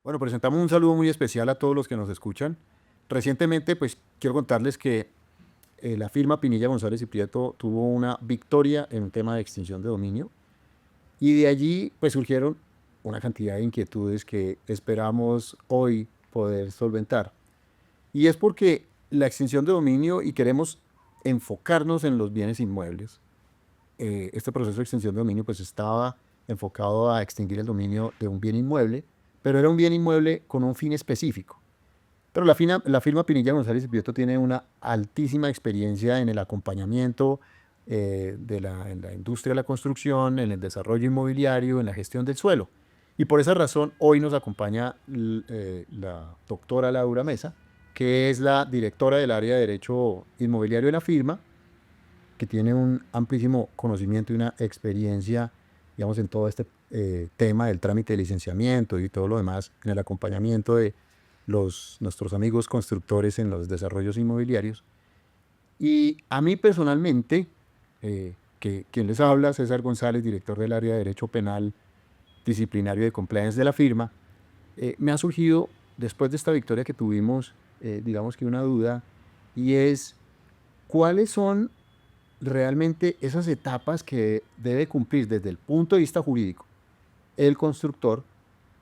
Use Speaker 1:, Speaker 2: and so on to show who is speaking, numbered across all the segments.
Speaker 1: Bueno, presentamos un saludo muy especial a todos los que nos escuchan. Recientemente, pues quiero contarles que la firma Pinilla González y Prieto tuvo una victoria en un tema de extinción de dominio y de allí pues surgieron una cantidad de inquietudes que esperamos hoy poder solventar. Y es porque la extinción de dominio y queremos enfocarnos en los bienes inmuebles. Este proceso de extinción de dominio pues estaba enfocado a extinguir el dominio de un bien inmueble, pero era un bien inmueble con un fin específico. Pero la firma Pinilla González y Prieto tiene una altísima experiencia en el acompañamiento en la industria de la construcción, en el desarrollo inmobiliario, en la gestión del suelo. Y por esa razón hoy nos acompaña la doctora Laura Mesa, que es la directora del área de Derecho Inmobiliario de la firma, que tiene un amplísimo conocimiento y una experiencia, digamos, en todo este tema del trámite de licenciamiento y todo lo demás, en el acompañamiento de nuestros amigos constructores en los desarrollos inmobiliarios. Y a mí personalmente, quien les habla, César González, director del área de Derecho Penal Disciplinario y de Compliance de la firma, me ha surgido, después de esta victoria que tuvimos, digamos que una duda, y es, ¿cuáles son realmente esas etapas que debe cumplir desde el punto de vista jurídico el constructor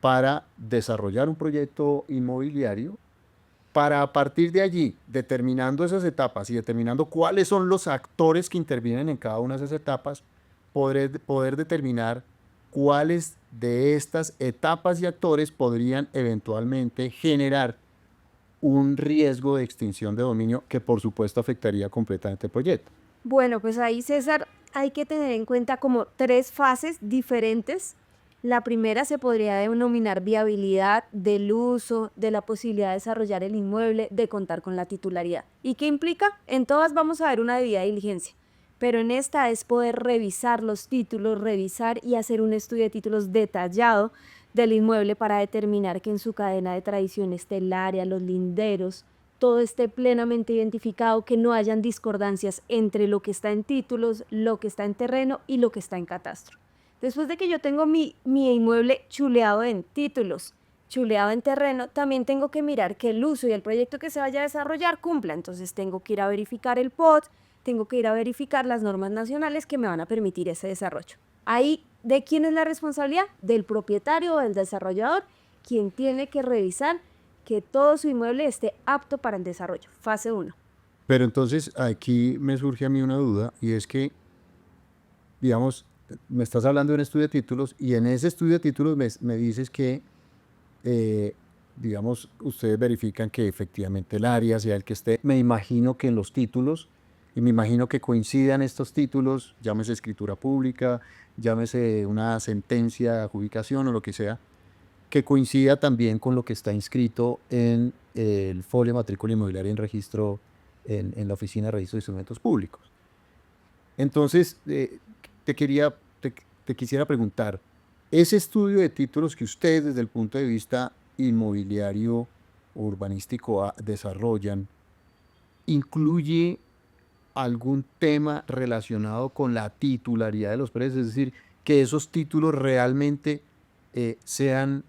Speaker 1: para desarrollar un proyecto inmobiliario, para a partir de allí, determinando esas etapas y determinando cuáles son los actores que intervienen en cada una de esas etapas, poder determinar cuáles de estas etapas y actores podrían eventualmente generar un riesgo de extinción de dominio que por supuesto afectaría completamente el proyecto?
Speaker 2: Bueno, pues ahí, César, hay que tener en cuenta como tres fases diferentes. La primera se podría denominar viabilidad del uso, de la posibilidad de desarrollar el inmueble, de contar con la titularidad. ¿Y qué implica? En todas vamos a ver una debida diligencia, pero en esta es poder revisar los títulos, revisar y hacer un estudio de títulos detallado del inmueble para determinar que en su cadena de tradición esté el área, los linderos, todo esté plenamente identificado, que no hayan discordancias entre lo que está en títulos, lo que está en terreno y lo que está en catastro. Después de que yo tengo mi inmueble chuleado en títulos, chuleado en terreno, también tengo que mirar que el uso y el proyecto que se vaya a desarrollar cumpla. Entonces tengo que ir a verificar el POT, tengo que ir a verificar las normas nacionales que me van a permitir ese desarrollo. Ahí, ¿de quién es la responsabilidad? Del propietario o del desarrollador, quien tiene que revisar que todo su inmueble esté apto para el desarrollo. Fase 1.
Speaker 1: Pero entonces aquí me surge a mí una duda y es que, digamos, me estás hablando de un estudio de títulos y en ese estudio de títulos me dices que, eh, digamos, ustedes verifican que efectivamente el área sea el que esté. Me imagino que en los títulos, y me imagino que coincidan estos títulos, llámese escritura pública, llámese una sentencia de adjudicación o lo que sea, que coincida también con lo que está inscrito en el folio de matrícula inmobiliaria en registro en la Oficina de Registro de Instrumentos Públicos. Entonces, te quería, te quisiera preguntar, ese estudio de títulos que ustedes desde el punto de vista inmobiliario o urbanístico desarrollan, ¿incluye algún tema relacionado con la titularidad de los predios? Es decir, que esos títulos realmente sean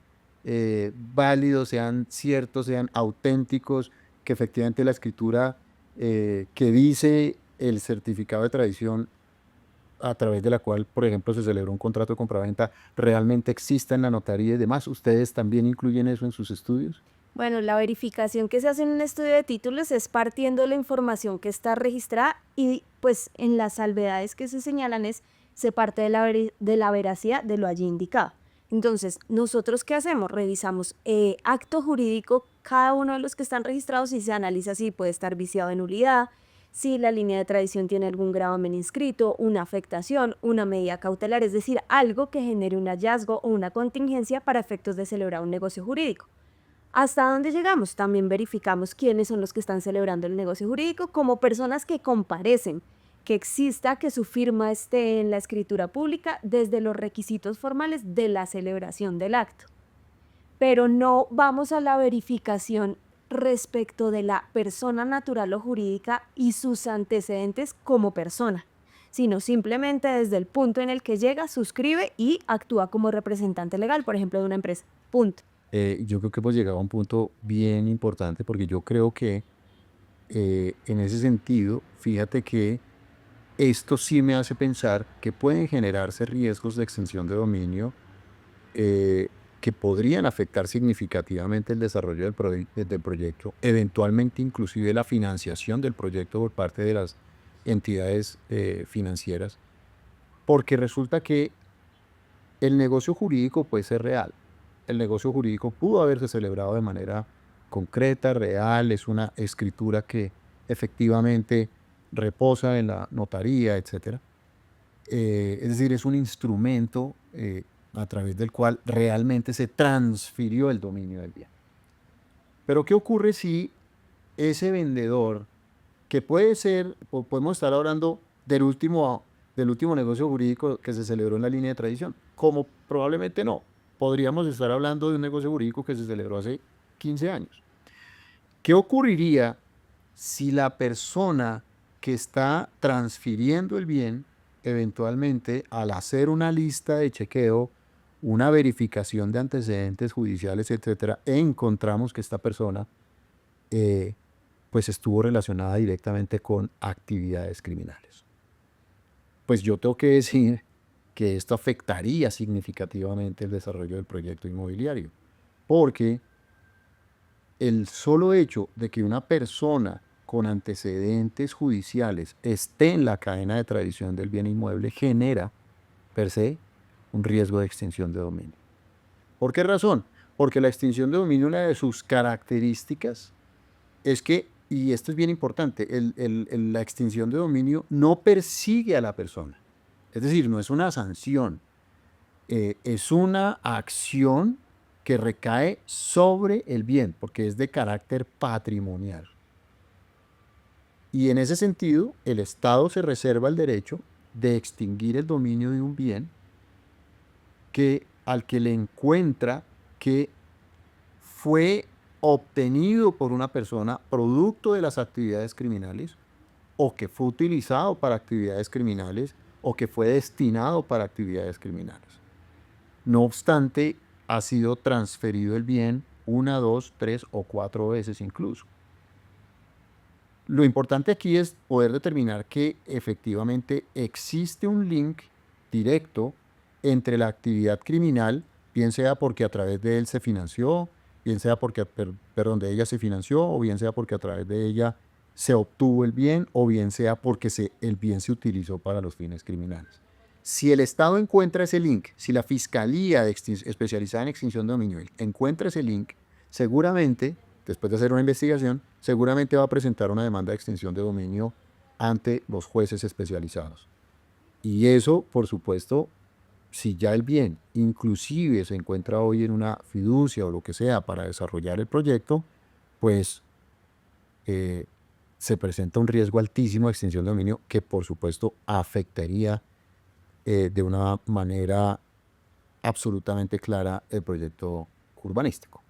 Speaker 1: válidos, sean ciertos, sean auténticos, que efectivamente la escritura que dice el certificado de tradición a través de la cual, por ejemplo, se celebró un contrato de compraventa, realmente exista en la notaría y demás. ¿Ustedes también incluyen eso en sus estudios?
Speaker 2: Bueno, la verificación que se hace en un estudio de títulos es partiendo de la información que está registrada y pues en las salvedades que se señalan se parte de la veracidad de lo allí indicado. Entonces, ¿nosotros qué hacemos? Revisamos acto jurídico, cada uno de los que están registrados y se analiza si puede estar viciado de nulidad, si la línea de tradición tiene algún gravamen inscrito, una afectación, una medida cautelar, es decir, algo que genere un hallazgo o una contingencia para efectos de celebrar un negocio jurídico. ¿Hasta dónde llegamos? También verificamos quiénes son los que están celebrando el negocio jurídico como personas que comparecen, que exista que su firma esté en la escritura pública desde los requisitos formales de la celebración del acto. Pero no vamos a la verificación respecto de la persona natural o jurídica y sus antecedentes como persona, sino simplemente desde el punto en el que llega, suscribe y actúa como representante legal, por ejemplo, de una empresa. Punto.
Speaker 1: Yo creo que hemos llegado a un punto bien importante porque yo creo que en ese sentido, fíjate que esto sí me hace pensar que pueden generarse riesgos de extensión de dominio eh, que podrían afectar significativamente el desarrollo del proyecto, eventualmente inclusive la financiación del proyecto por parte de las entidades financieras, porque resulta que el negocio jurídico puede ser real. El negocio jurídico pudo haberse celebrado de manera concreta, real, es una escritura que efectivamente reposa en la notaría, etcétera. Es decir, es un instrumento a través del cual realmente se transfirió el dominio del bien. Pero ¿qué ocurre si ese vendedor, que puede ser, podemos estar hablando del último negocio jurídico que se celebró en la línea de tradición, como probablemente no, podríamos estar hablando de un negocio jurídico que se celebró hace 15 años? ¿Qué ocurriría si la persona que está transfiriendo el bien, eventualmente, al hacer una lista de chequeo, una verificación de antecedentes judiciales, etcétera, encontramos que esta persona eh, pues estuvo relacionada directamente con actividades criminales? Pues yo tengo que decir que esto afectaría significativamente el desarrollo del proyecto inmobiliario, porque el solo hecho de que una persona con antecedentes judiciales esté en la cadena de tradición del bien inmueble genera, per se, un riesgo de extinción de dominio. ¿Por qué razón? Porque la extinción de dominio, una de sus características es que, y esto es bien importante, la extinción de dominio no persigue a la persona. Es decir, no es una sanción, es una acción que recae sobre el bien, porque es de carácter patrimonial. Y en ese sentido, el Estado se reserva el derecho de extinguir el dominio de un bien al que le encuentra que fue obtenido por una persona producto de las actividades criminales, o que fue utilizado para actividades criminales, o que fue destinado para actividades criminales. No obstante, ha sido transferido el bien una, dos, tres o cuatro veces incluso. Lo importante aquí es poder determinar que efectivamente existe un link directo entre la actividad criminal, bien sea porque a través de él se financió, bien sea porque, de ella se financió, o bien sea porque a través de ella se obtuvo el bien, o bien sea porque el bien se utilizó para los fines criminales. Si el Estado encuentra ese link, si la Fiscalía especializada en extinción de dominio encuentra ese link, seguramente, después de hacer una investigación, seguramente va a presentar una demanda de extinción de dominio ante los jueces especializados. Y eso, por supuesto, si ya el bien inclusive se encuentra hoy en una fiducia o lo que sea para desarrollar el proyecto, pues se presenta un riesgo altísimo de extinción de dominio que, por supuesto, afectaría de una manera absolutamente clara el proyecto urbanístico.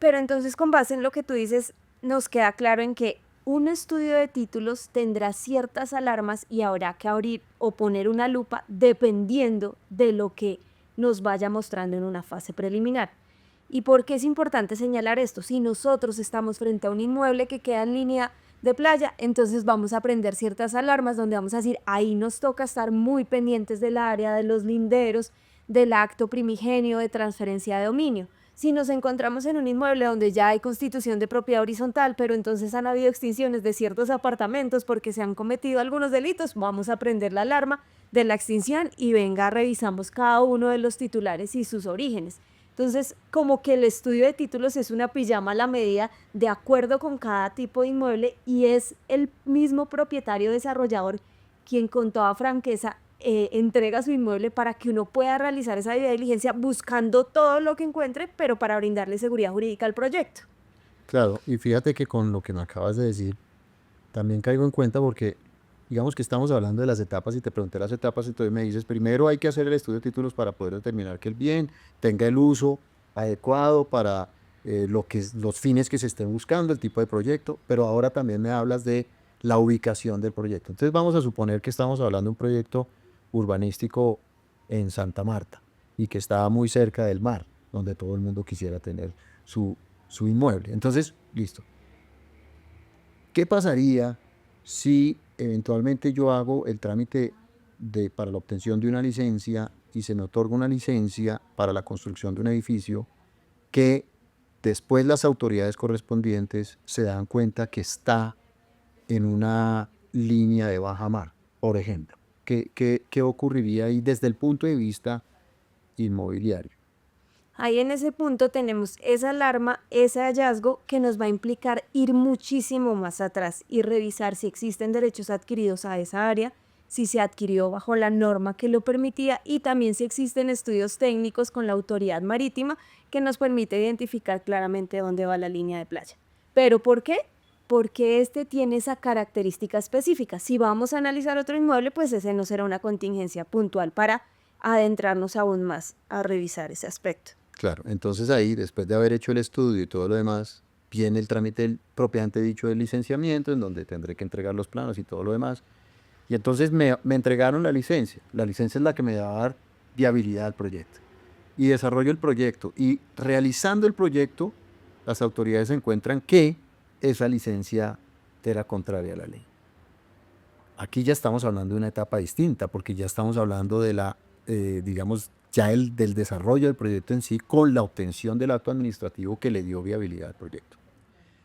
Speaker 2: Pero entonces, con base en lo que tú dices, nos queda claro en que un estudio de títulos tendrá ciertas alarmas y habrá que abrir o poner una lupa dependiendo de lo que nos vaya mostrando en una fase preliminar. ¿Y por qué es importante señalar esto? Si nosotros estamos frente a un inmueble que queda en línea de playa, entonces vamos a prender ciertas alarmas donde vamos a decir, ahí nos toca estar muy pendientes del área, de los linderos, del acto primigenio de transferencia de dominio. Si nos encontramos en un inmueble donde ya hay constitución de propiedad horizontal, pero entonces han habido extinciones de ciertos apartamentos porque se han cometido algunos delitos, vamos a prender la alarma de la extinción y venga, revisamos cada uno de los titulares y sus orígenes. Entonces, como que el estudio de títulos es una pijama a la medida de acuerdo con cada tipo de inmueble y es el mismo propietario desarrollador quien con toda franqueza entrega su inmueble para que uno pueda realizar esa debida diligencia buscando todo lo que encuentre, pero para brindarle seguridad jurídica al proyecto.
Speaker 1: Claro, y fíjate que con lo que me acabas de decir, también caigo en cuenta porque, digamos que estamos hablando de las etapas y te pregunté las etapas, entonces me dices, primero hay que hacer el estudio de títulos para poder determinar que el bien tenga el uso adecuado para los fines que se estén buscando, el tipo de proyecto, pero ahora también me hablas de la ubicación del proyecto. Entonces vamos a suponer que estamos hablando de un proyecto urbanístico en Santa Marta y que está muy cerca del mar. donde todo el mundo quisiera tener su inmueble. Entonces, listo. ¿Qué pasaría si eventualmente yo hago el trámite para la obtención de una licencia y se me otorga una licencia para la construcción de un edificio que después las autoridades correspondientes se dan cuenta que está en una línea de baja mar, por ejemplo? ¿Qué ocurriría ahí desde el punto de vista inmobiliario?
Speaker 2: Ahí en ese punto tenemos esa alarma, ese hallazgo que nos va a implicar ir muchísimo más atrás y revisar si existen derechos adquiridos a esa área, si se adquirió bajo la norma que lo permitía y también si existen estudios técnicos con la autoridad marítima que nos permite identificar claramente dónde va la línea de playa. ¿Pero por qué? Porque este tiene esa característica específica. Si vamos a analizar otro inmueble, pues ese no será una contingencia puntual para adentrarnos aún más a revisar ese aspecto.
Speaker 1: Claro, entonces ahí, después de haber hecho el estudio y todo lo demás, viene el trámite propiamente dicho del licenciamiento, en donde tendré que entregar los planos y todo lo demás. Y entonces me entregaron la licencia. La licencia es la que me va a dar viabilidad al proyecto. Y desarrollo el proyecto. Y realizando el proyecto, las autoridades encuentran que esa licencia era contraria a la ley. Aquí ya estamos hablando de una etapa distinta, porque ya estamos hablando de digamos, ya del desarrollo del proyecto en sí con la obtención del acto administrativo que le dio viabilidad al proyecto.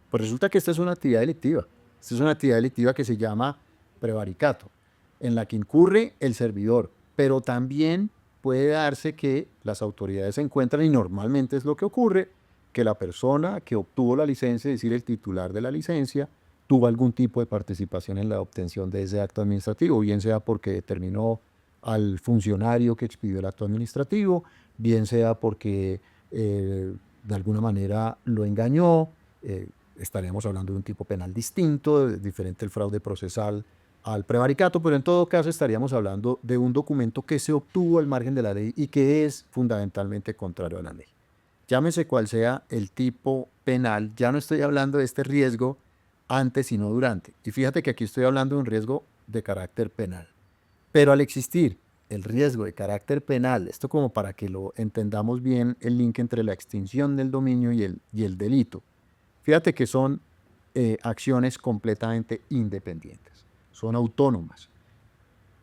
Speaker 1: Pues resulta que esta es una actividad delictiva. Esta es una actividad delictiva que se llama prevaricato, en la que incurre el servidor, pero también puede darse que las autoridades se encuentran, y normalmente es lo que ocurre, que la persona que obtuvo la licencia, es decir, el titular de la licencia, tuvo algún tipo de participación en la obtención de ese acto administrativo, bien sea porque determinó al funcionario que expidió el acto administrativo, bien sea porque de alguna manera lo engañó. Estaríamos hablando de un tipo penal distinto, diferente el fraude procesal al prevaricato, pero en todo caso estaríamos hablando de un documento que se obtuvo al margen de la ley y que es fundamentalmente contrario a la ley. Llámese cual sea el tipo penal, ya no estoy hablando de este riesgo antes sino durante. Y fíjate que aquí estoy hablando de un riesgo de carácter penal. Pero al existir el riesgo de carácter penal, esto como para que lo entendamos bien, el link entre la extinción del dominio y el delito. Fíjate que son acciones completamente independientes, son autónomas.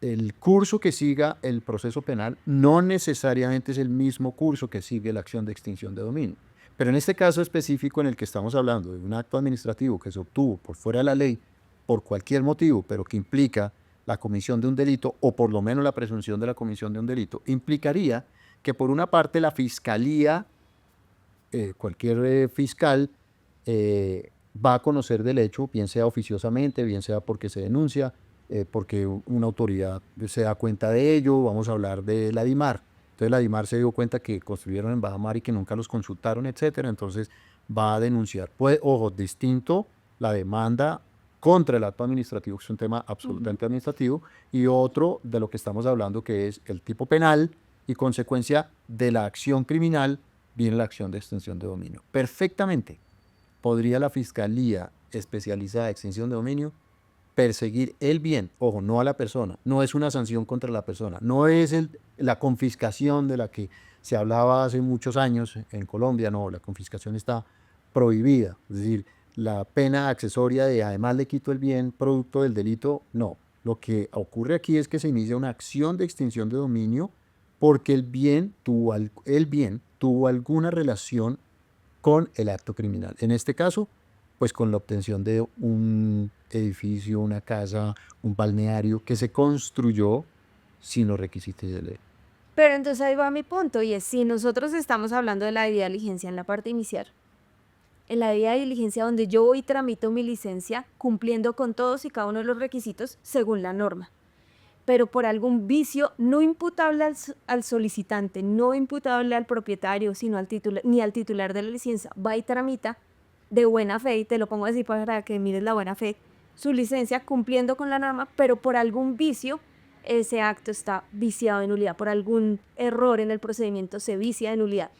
Speaker 1: El curso que siga el proceso penal no necesariamente es el mismo curso que sigue la acción de extinción de dominio. Pero en este caso específico en el que estamos hablando de un acto administrativo que se obtuvo por fuera de la ley, por cualquier motivo, pero que implica la comisión de un delito, o por lo menos la presunción de la comisión de un delito, implicaría que por una parte la fiscalía, cualquier fiscal, va a conocer del hecho, bien sea oficiosamente, bien sea porque se denuncia, porque una autoridad se da cuenta de ello. Vamos a hablar de la DIMAR. Entonces la DIMAR se dio cuenta que construyeron en baja mar y que nunca los consultaron, etcétera. Entonces va a denunciar. Pues, ojo, distinto la demanda contra el acto administrativo, que es un tema absolutamente administrativo, y otro de lo que estamos hablando, que es el tipo penal, y consecuencia de la acción criminal viene la acción de extinción de dominio. Perfectamente podría la Fiscalía Especializada de Extinción de Dominio perseguir el bien, ojo, no a la persona, no es una sanción contra la persona, no es la confiscación de la que se hablaba hace muchos años en Colombia, no, la confiscación está prohibida, es decir, la pena accesoria de además le quito el bien producto del delito, no. Lo que ocurre aquí es que se inicia una acción de extinción de dominio porque el bien tuvo alguna relación con el acto criminal. En este caso, pues con la obtención de un edificio, una casa, un balneario que se construyó sin los requisitos de ley.
Speaker 2: Pero entonces ahí va mi punto, y es si nosotros estamos hablando de la debida diligencia en la parte inicial, en la debida diligencia donde yo voy y tramito mi licencia cumpliendo con todos y cada uno de los requisitos según la norma, pero por algún vicio no imputable al solicitante, no imputable al propietario, sino ni al titular de la licencia, va y tramita de buena fe, y te lo pongo así para que mires la buena fe, su licencia cumpliendo con la norma, pero por algún vicio ese acto está viciado de nulidad, por algún error en el procedimiento se vicia de nulidad.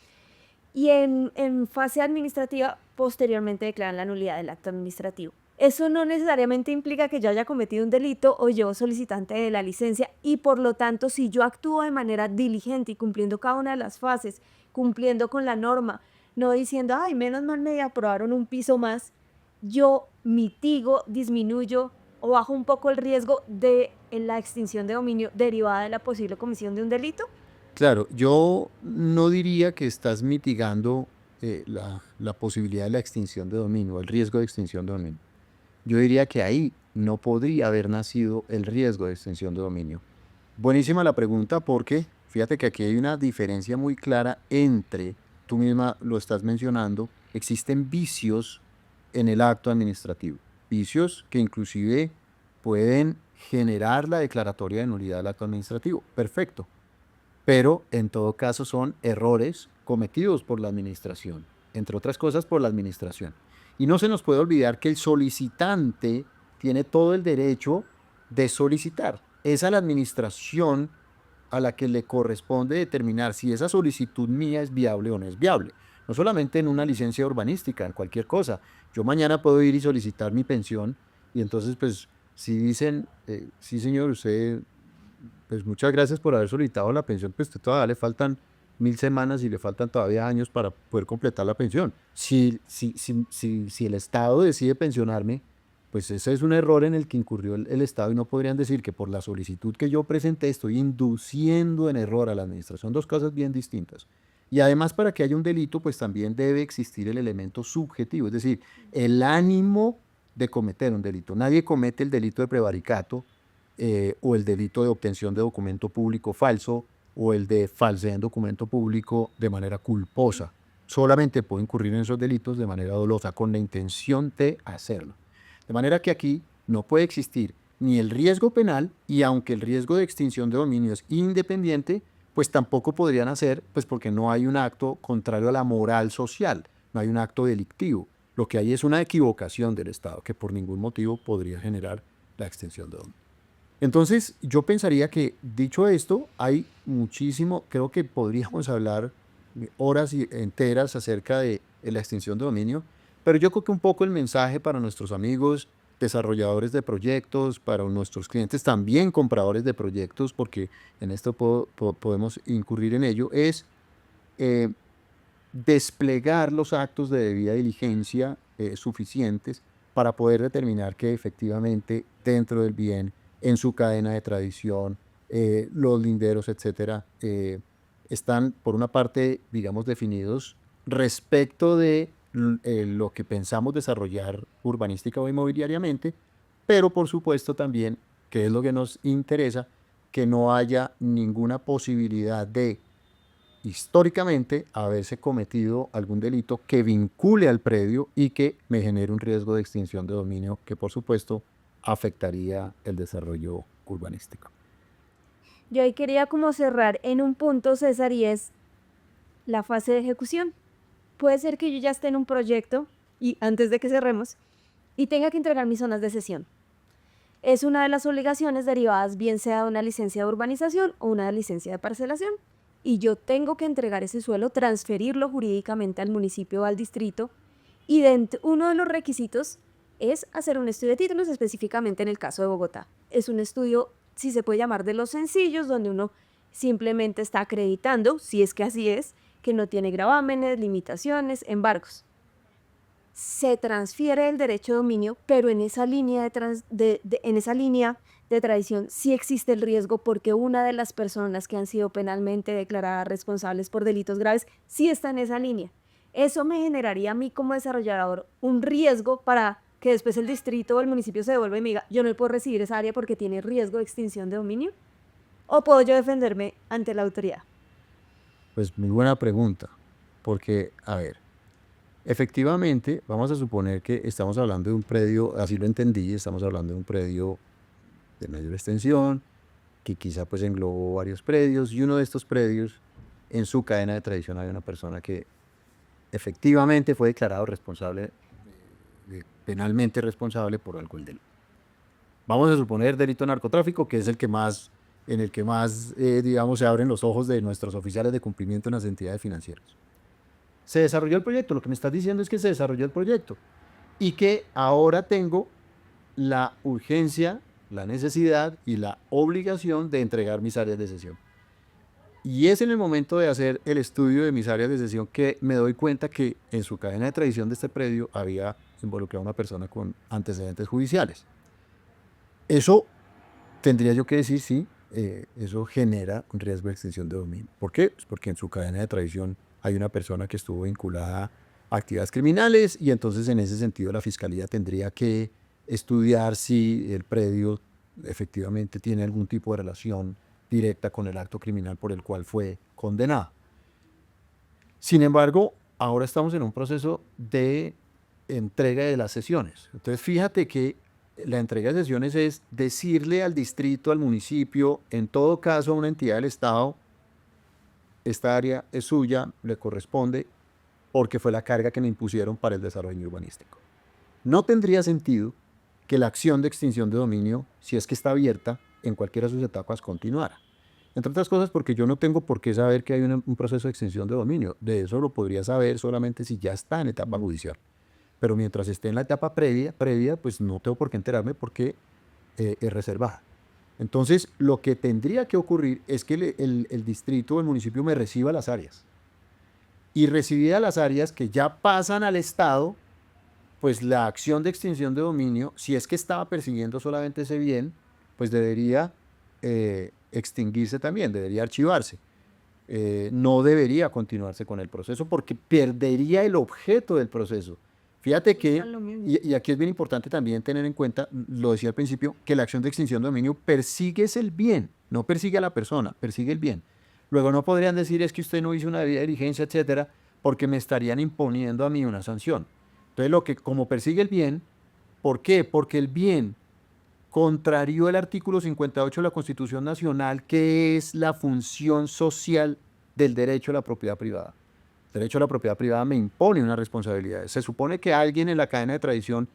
Speaker 2: Y en fase administrativa, posteriormente declaran la nulidad del acto administrativo. Eso no necesariamente implica que yo haya cometido un delito o yo solicitante de la licencia, y por lo tanto, si yo actúo de manera diligente y cumpliendo cada una de las fases cumpliendo con la norma, no diciendo, ay, menos mal me aprobaron un piso más, yo mitigo, disminuyo o bajo un poco el riesgo de la extinción de dominio derivada de la posible comisión de un delito.
Speaker 1: Claro, yo no diría que estás mitigando la posibilidad de la extinción de dominio, el riesgo de extinción de dominio. Yo diría que ahí no podría haber nacido el riesgo de extinción de dominio. Buenísima la pregunta porque fíjate que aquí hay una diferencia muy clara entre, tú misma lo estás mencionando, existen vicios en el acto administrativo, vicios que inclusive pueden generar la declaratoria de nulidad del acto administrativo. Perfecto, pero en todo caso son errores cometidos por la administración, entre otras cosas por la administración. Y no se nos puede olvidar que el solicitante tiene todo el derecho de solicitar. Es a la administración a la que le corresponde determinar si esa solicitud mía es viable o no es viable. No solamente en una licencia urbanística, en cualquier cosa. Yo mañana puedo ir y solicitar mi pensión y entonces pues si dicen, sí señor, usted pues muchas gracias por haber solicitado la pensión, pues usted todavía le faltan 1000 semanas y le faltan todavía años para poder completar la pensión. Si el Estado decide pensionarme, pues ese es un error en el que incurrió el Estado y no podrían decir que por la solicitud que yo presenté estoy induciendo en error a la administración. Dos cosas bien distintas. Y además para que haya un delito, pues también debe existir el elemento subjetivo, es decir, el ánimo de cometer un delito. Nadie comete el delito de prevaricato o el delito de obtención de documento público falso o el de falsedad en documento público de manera culposa. Solamente puede incurrir en esos delitos de manera dolosa, con la intención de hacerlo. De manera que aquí no puede existir ni el riesgo penal y aunque el riesgo de extinción de dominio es independiente, pues tampoco podrían hacer, pues porque no hay un acto contrario a la moral social, no hay un acto delictivo. Lo que hay es una equivocación del Estado que por ningún motivo podría generar la extinción de dominio. Entonces, yo pensaría que, dicho esto, hay muchísimo, creo que podríamos hablar horas enteras acerca de la extinción de dominio, pero yo creo que un poco el mensaje para nuestros amigos desarrolladores de proyectos, para nuestros clientes también compradores de proyectos, porque en esto podemos incurrir en ello, es eh, desplegar los actos de debida diligencia suficientes para poder determinar que efectivamente dentro del bien, en su cadena de tradición, los linderos, etcétera, están por una parte, digamos, definidos respecto de lo que pensamos desarrollar urbanística o inmobiliariamente, pero por supuesto también, que es lo que nos interesa, que no haya ninguna posibilidad de históricamente haberse cometido algún delito que vincule al predio y que me genere un riesgo de extinción de dominio que por supuesto afectaría el desarrollo urbanístico.
Speaker 2: Yo ahí quería como cerrar en un punto, César, y es la fase de ejecución. Puede ser que yo ya esté en un proyecto y antes de que cerremos y tenga que entregar mis zonas de cesión. Es una de las obligaciones derivadas bien sea de una licencia de urbanización o una licencia de parcelación. Y yo tengo que entregar ese suelo, transferirlo jurídicamente al municipio o al distrito. Y uno de los requisitos es hacer un estudio de títulos, específicamente en el caso de Bogotá. Es un estudio, si se puede llamar, de los sencillos, donde uno simplemente está acreditando, si es que así es, que no tiene gravámenes, limitaciones, embargos. Se transfiere el derecho de dominio, pero en esa línea de tradición sí existe el riesgo porque una de las personas que han sido penalmente declaradas responsables por delitos graves sí está en esa línea. Eso me generaría a mí como desarrollador un riesgo para que después el distrito o el municipio se devuelva y me diga, yo no puedo recibir esa área porque tiene riesgo de extinción de dominio. ¿O puedo yo defenderme ante la autoridad?
Speaker 1: Pues muy buena pregunta, porque, a ver, efectivamente, vamos a suponer que estamos hablando de un predio, así lo entendí, estamos hablando de un predio de mayor extensión, que quizá pues englobó varios predios, y uno de estos predios, en su cadena de tradición hay una persona que efectivamente fue declarado responsable, penalmente responsable por algo del delito. Vamos a suponer delito de narcotráfico, que es el que más, en el que más, digamos, se abren los ojos de nuestros oficiales de cumplimiento en las entidades financieras. Se desarrolló el proyecto, lo que me estás diciendo es que se desarrolló el proyecto y que ahora tengo la urgencia, la necesidad y la obligación de entregar mis áreas de cesión. Y es en el momento de hacer el estudio de mis áreas de cesión que me doy cuenta que en su cadena de tradición de este predio había involucrado a una persona con antecedentes judiciales. Eso tendría yo que decir, sí, eso genera un riesgo de extinción de dominio. ¿Por qué? Pues porque en su cadena de tradición hay una persona que estuvo vinculada a actividades criminales y entonces en ese sentido la fiscalía tendría que estudiar si el predio efectivamente tiene algún tipo de relación directa con el acto criminal por el cual fue condenado. Sin embargo, ahora estamos en un proceso de entrega de las sesiones. Entonces, fíjate que la entrega de sesiones es decirle al distrito, al municipio, en todo caso a una entidad del Estado, esta área es suya, le corresponde, porque fue la carga que me impusieron para el desarrollo urbanístico. No tendría sentido que la acción de extinción de dominio, si es que está abierta, en cualquiera de sus etapas continuara. Entre otras cosas porque yo no tengo por qué saber que hay un proceso de extinción de dominio. De eso lo podría saber solamente si ya está en etapa judicial. Pero mientras esté en la etapa previa, pues no tengo por qué enterarme porque es reservada. Entonces, lo que tendría que ocurrir es que el distrito o el municipio me reciba las áreas. Y recibidas las áreas que ya pasan al Estado, pues la acción de extinción de dominio, si es que estaba persiguiendo solamente ese bien, pues debería extinguirse también, debería archivarse. No debería continuarse con el proceso porque perdería el objeto del proceso. Fíjate que, y aquí es bien importante también tener en cuenta, lo decía al principio, que la acción de extinción de dominio persigue es el bien, no persigue a la persona, persigue el bien. Luego no podrían decir es que usted no hizo una debida diligencia, etcétera, porque me estarían imponiendo a mí una sanción. Entonces, lo que como persigue el bien, ¿por qué? Porque el bien contrarió el artículo 58 de la Constitución Nacional, que es la función social del derecho a la propiedad privada. El derecho a la propiedad privada me impone unas responsabilidades. Se supone que alguien en la cadena de tradición,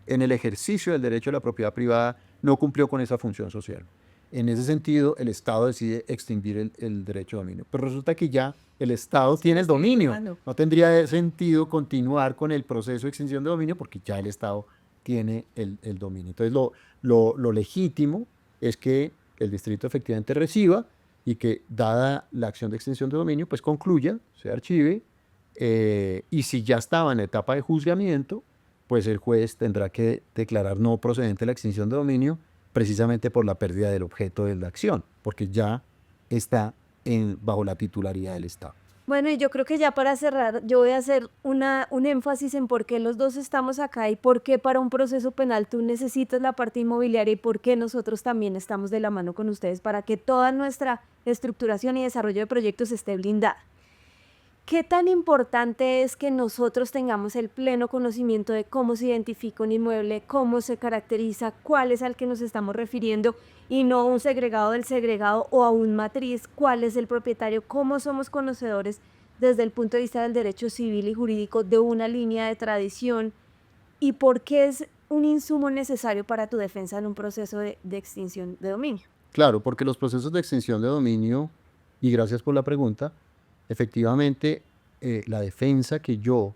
Speaker 1: en el ejercicio del derecho a la propiedad privada, no cumplió con esa función social. En ese sentido, el Estado decide extinguir el derecho de dominio. Pero resulta que ya el Estado tiene el dominio. No tendría sentido continuar con el proceso de extinción de dominio porque ya el Estado tiene el dominio. Entonces, lo legítimo es que el distrito efectivamente reciba y que, dada la acción de extinción de dominio, pues concluya, se archive, y si ya estaba en etapa de juzgamiento, pues el juez tendrá que declarar no procedente la extinción de dominio precisamente por la pérdida del objeto de la acción, porque ya está bajo la titularidad del Estado.
Speaker 2: Bueno, y yo creo que ya para cerrar, yo voy a hacer un énfasis en por qué los dos estamos acá y por qué para un proceso penal tú necesitas la parte inmobiliaria y por qué nosotros también estamos de la mano con ustedes para que toda nuestra estructuración y desarrollo de proyectos esté blindada. ¿Qué tan importante es que nosotros tengamos el pleno conocimiento de cómo se identifica un inmueble, cómo se caracteriza, cuál es al que nos estamos refiriendo y no un segregado del segregado o a un matriz, cuál es el propietario, cómo somos conocedores desde el punto de vista del derecho civil y jurídico de una línea de tradición y por qué es un insumo necesario para tu defensa en un proceso de extinción de dominio?
Speaker 1: Claro, porque los procesos de extinción de dominio, y gracias por la pregunta, efectivamente, la defensa que yo,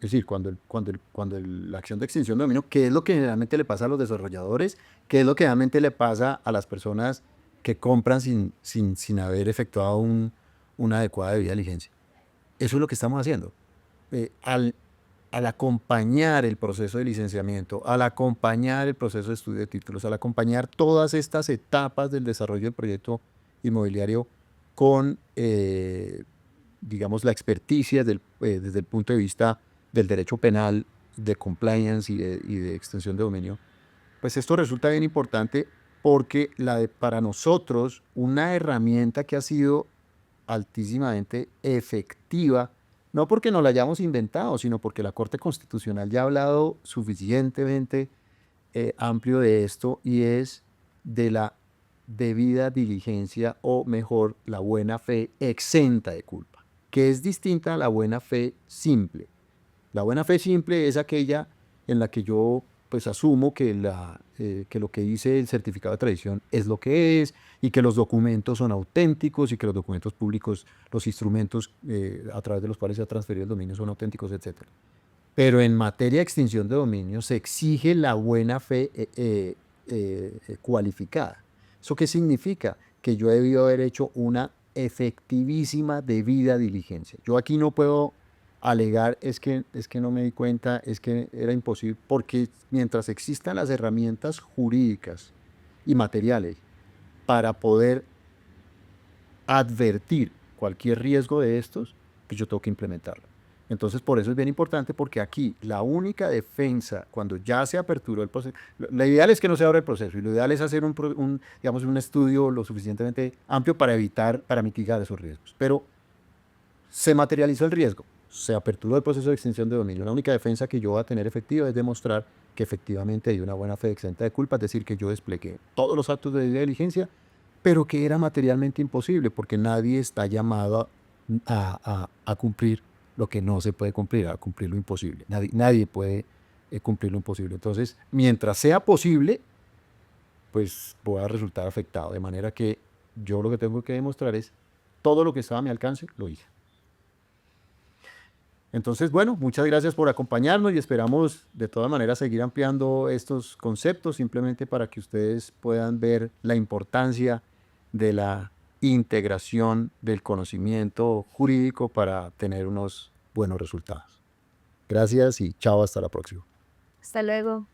Speaker 1: es decir, la acción de extinción de dominio, ¿qué es lo que generalmente le pasa a los desarrolladores? ¿Qué es lo que generalmente le pasa a las personas que compran sin haber efectuado una adecuada debida diligencia? Eso es lo que estamos haciendo. Al acompañar el proceso de licenciamiento, al acompañar el proceso de estudio de títulos, al acompañar todas estas etapas del desarrollo del proyecto inmobiliario con, digamos, la experticia desde el punto de vista del derecho penal, de compliance y de extensión de dominio, pues esto resulta bien importante porque para nosotros una herramienta que ha sido altísimamente efectiva, no porque nos la hayamos inventado, sino porque la Corte Constitucional ya ha hablado suficientemente amplio de esto y es de la debida diligencia o mejor, la buena fe exenta de culpa, que es distinta a la buena fe simple. La buena fe simple es aquella en la que yo pues asumo que lo que dice el certificado de tradición es lo que es y que los documentos son auténticos y que los documentos públicos, los instrumentos a través de los cuales se ha transferido el dominio son auténticos, etc. Pero en materia de extinción de dominio se exige la buena fe cualificada. ¿Eso qué significa? Que yo he debido haber hecho una efectivísima debida diligencia. Yo aquí no puedo alegar es que no me di cuenta, es que era imposible, porque mientras existan las herramientas jurídicas y materiales para poder advertir cualquier riesgo de estos, pues yo tengo que implementarlo. Entonces, por eso es bien importante, porque aquí la única defensa, cuando ya se aperturó el proceso, lo ideal es que no se abra el proceso, y lo ideal es hacer digamos, un estudio lo suficientemente amplio para evitar, para mitigar esos riesgos. Pero se materializó el riesgo, se aperturó el proceso de extinción de dominio. La única defensa que yo voy a tener efectiva es demostrar que efectivamente hay una buena fe exenta de culpa, es decir, que yo desplegué todos los actos de debida diligencia, pero que era materialmente imposible, porque nadie está llamado a cumplir lo que no se puede cumplir, a cumplir lo imposible. Nadie puede cumplir lo imposible. Entonces, mientras sea posible, pues voy a resultar afectado. De manera que yo lo que tengo que demostrar es todo lo que estaba a mi alcance, lo hice. Entonces, bueno, muchas gracias por acompañarnos y esperamos de todas maneras seguir ampliando estos conceptos simplemente para que ustedes puedan ver la importancia de la integración del conocimiento jurídico para tener unos buenos resultados. Gracias y chao, hasta la próxima.
Speaker 2: Hasta luego.